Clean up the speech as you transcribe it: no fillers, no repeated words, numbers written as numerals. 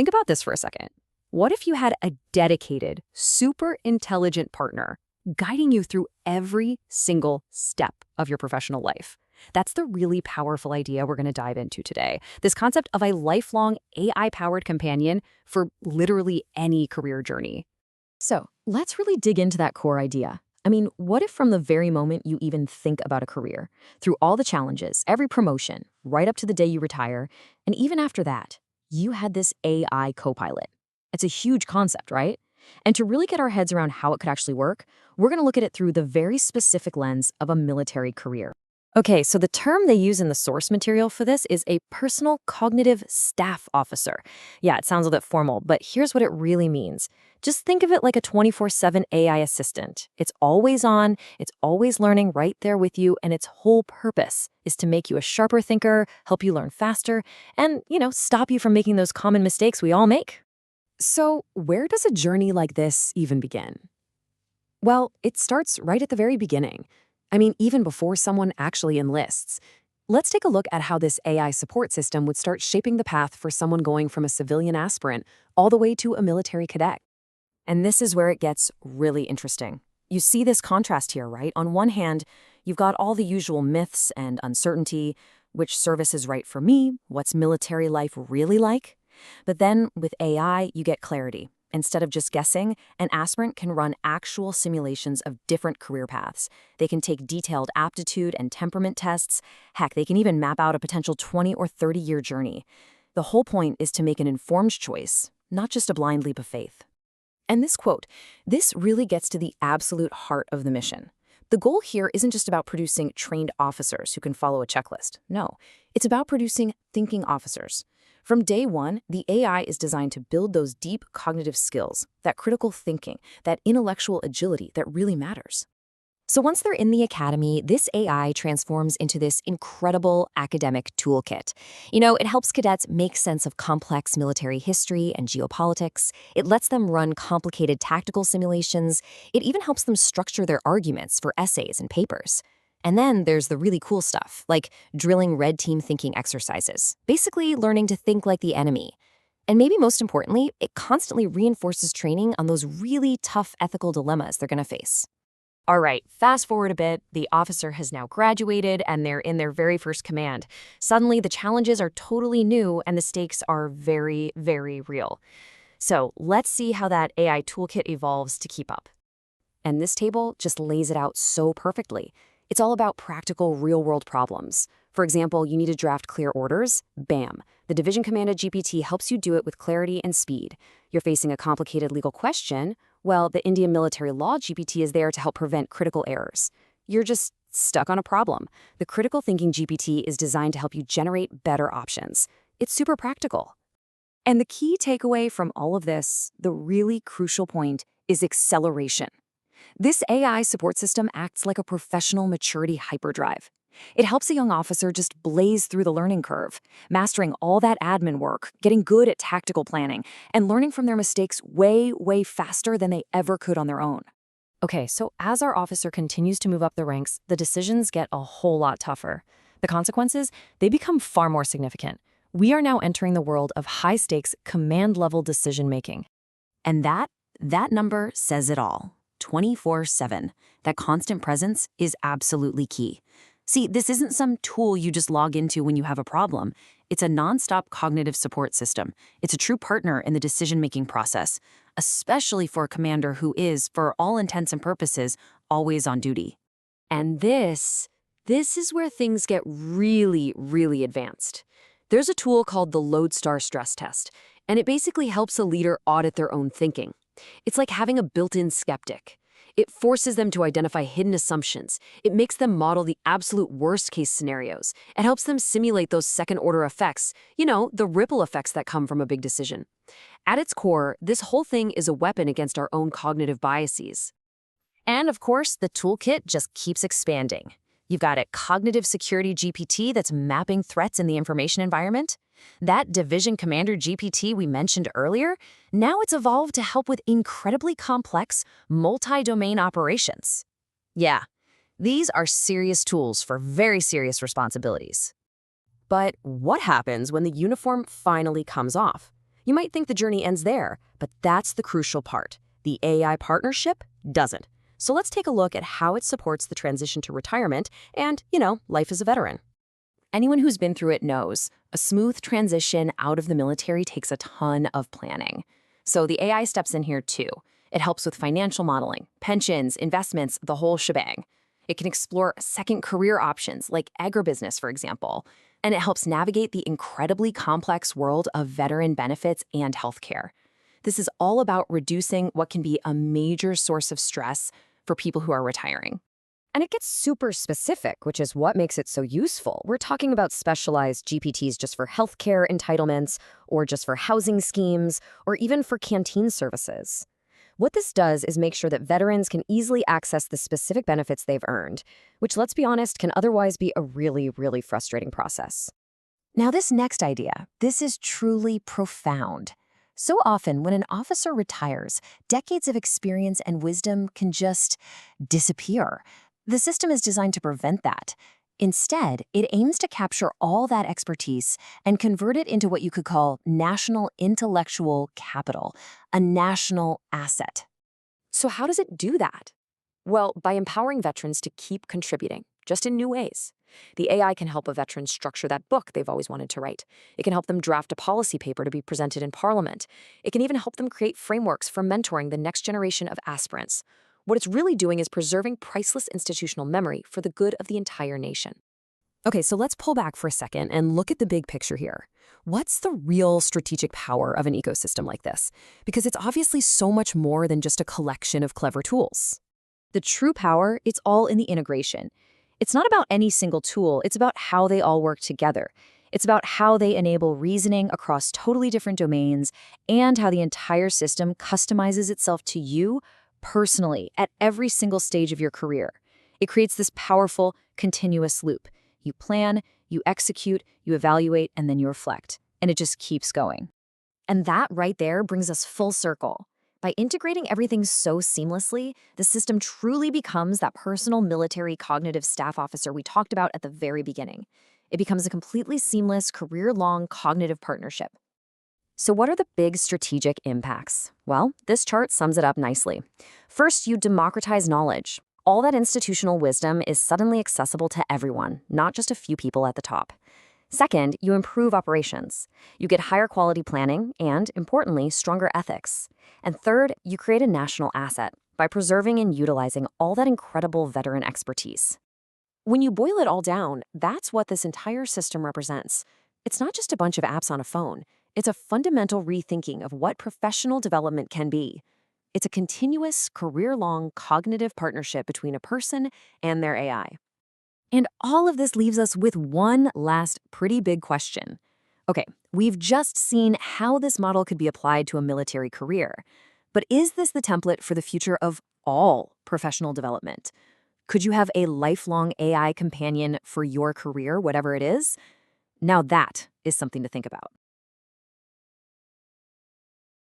Think about this for a second. What if you had a dedicated, super intelligent partner guiding you through every single step of your professional life? That's the really powerful idea we're going to dive into today. This concept of a lifelong AI-powered companion for literally any career journey. So let's really dig into that core idea. I mean, what if from the very moment you even think about a career, through all the challenges, every promotion, right up to the day you retire, and even after that, you had this AI co-pilot? It's a huge concept, right? And to really get our heads around how it could actually work, we're going to look at it through the very specific lens of a military career. Okay, so the term they use in the source material for this is a personal cognitive staff officer. Yeah, it sounds a bit formal, but here's what it really means. Just think of it like a 24/7 AI assistant. It's always on, it's always learning right there with you, and its whole purpose is to make you a sharper thinker, help you learn faster, and, stop you from making those common mistakes we all make. So where does a journey like this even begin? Well, it starts right at the very beginning. I mean, even before someone actually enlists. Let's take a look at how this AI support system would start shaping the path for someone going from a civilian aspirant all the way to a military cadet. And this is where it gets really interesting. You see this contrast here, right? On one hand, you've got all the usual myths and uncertainty, which service is right for me, what's military life really like? But then with AI, you get clarity. Instead of just guessing, an aspirant can run actual simulations of different career paths. They can take detailed aptitude and temperament tests. Heck, they can even map out a potential 20 or 30-year journey. The whole point is to make an informed choice, not just a blind leap of faith. And this quote, this really gets to the absolute heart of the mission. The goal here isn't just about producing trained officers who can follow a checklist. No, it's about producing thinking officers. From day one, the AI is designed to build those deep cognitive skills, that critical thinking, that intellectual agility that really matters. So once they're in the academy, this AI transforms into this incredible academic toolkit. It helps cadets make sense of complex military history and geopolitics. It lets them run complicated tactical simulations. It even helps them structure their arguments for essays and papers. And then there's the really cool stuff, like drilling red team thinking exercises, basically learning to think like the enemy. And maybe most importantly, it constantly reinforces training on those really tough ethical dilemmas they're going to face. All right, fast forward a bit, the officer has now graduated and they're in their very first command. Suddenly, the challenges are totally new and the stakes are very, very real. So let's see how that AI toolkit evolves to keep up. And this table just lays it out so perfectly. It's all about practical, real-world problems. For example, you need to draft clear orders. Bam! The Division Commander GPT helps you do it with clarity and speed. You're facing a complicated legal question. Well, the Indian Military Law GPT is there to help prevent critical errors. You're just stuck on a problem. The Critical Thinking GPT is designed to help you generate better options. It's super practical. And the key takeaway from all of this, the really crucial point, is acceleration. This AI support system acts like a professional maturity hyperdrive. It helps a young officer just blaze through the learning curve, mastering all that admin work, getting good at tactical planning, and learning from their mistakes way, way faster than they ever could on their own. Okay, so as our officer continues to move up the ranks, the decisions get a whole lot tougher. The consequences, they become far more significant. We are now entering the world of high-stakes, command-level decision-making. And that number says it all. 24/7. That constant presence is absolutely key. See, this isn't some tool you just log into when you have a problem. It's a nonstop cognitive support system. It's a true partner in the decision-making process, especially for a commander who is, for all intents and purposes, always on duty. And this is where things get really, really advanced. There's a tool called the Lodestar Stress Test, and it basically helps a leader audit their own thinking. It's like having a built-in skeptic. It forces them to identify hidden assumptions. It makes them model the absolute worst-case scenarios. It helps them simulate those second-order effects, the ripple effects that come from a big decision. At its core, this whole thing is a weapon against our own cognitive biases. And of course, the toolkit just keeps expanding. You've got a cognitive security GPT that's mapping threats in the information environment. That Division Commander GPT we mentioned earlier, now it's evolved to help with incredibly complex, multi-domain operations. Yeah, these are serious tools for very serious responsibilities. But what happens when the uniform finally comes off? You might think the journey ends there, but that's the crucial part. The AI partnership doesn't. So let's take a look at how it supports the transition to retirement and, life as a veteran. Anyone who's been through it knows a smooth transition out of the military takes a ton of planning. So the AI steps in here too. It helps with financial modeling, pensions, investments, the whole shebang. It can explore second career options like agribusiness, for example. And it helps navigate the incredibly complex world of veteran benefits and healthcare. This is all about reducing what can be a major source of stress for people who are retiring. And it gets super specific, which is what makes it so useful. We're talking about specialized GPTs just for healthcare entitlements, or just for housing schemes, or even for canteen services. What this does is make sure that veterans can easily access the specific benefits they've earned, which, let's be honest, can otherwise be a really, really frustrating process. Now, this next idea, this is truly profound. So often, when an officer retires, decades of experience and wisdom can just disappear. The system is designed to prevent that. Instead, it aims to capture all that expertise and convert it into what you could call national intellectual capital, a national asset. So how does it do that? Well, by empowering veterans to keep contributing, just in new ways. The AI can help a veteran structure that book they've always wanted to write. It can help them draft a policy paper to be presented in Parliament. It can even help them create frameworks for mentoring the next generation of aspirants. What it's really doing is preserving priceless institutional memory for the good of the entire nation. Okay, so let's pull back for a second and look at the big picture here. What's the real strategic power of an ecosystem like this? Because it's obviously so much more than just a collection of clever tools. The true power, it's all in the integration. It's not about any single tool, it's about how they all work together. It's about how they enable reasoning across totally different domains and how the entire system customizes itself to you personally at every single stage of your career. It creates this powerful, continuous loop. You plan, you execute, you evaluate, and then you reflect. And it just keeps going. And that right there brings us full circle. By integrating everything so seamlessly, the system truly becomes that personal military cognitive staff officer we talked about at the very beginning. It becomes a completely seamless, career-long cognitive partnership. So what are the big strategic impacts? Well, this chart sums it up nicely. First, you democratize knowledge. All that institutional wisdom is suddenly accessible to everyone, not just a few people at the top. Second, you improve operations. You get higher quality planning and, importantly, stronger ethics. And third, you create a national asset by preserving and utilizing all that incredible veteran expertise. When you boil it all down, that's what this entire system represents. It's not just a bunch of apps on a phone. It's a fundamental rethinking of what professional development can be. It's a continuous, career-long cognitive partnership between a person and their AI. And all of this leaves us with one last pretty big question. Okay, we've just seen how this model could be applied to a military career. But is this the template for the future of all professional development? Could you have a lifelong AI companion for your career, whatever it is? Now that is something to think about.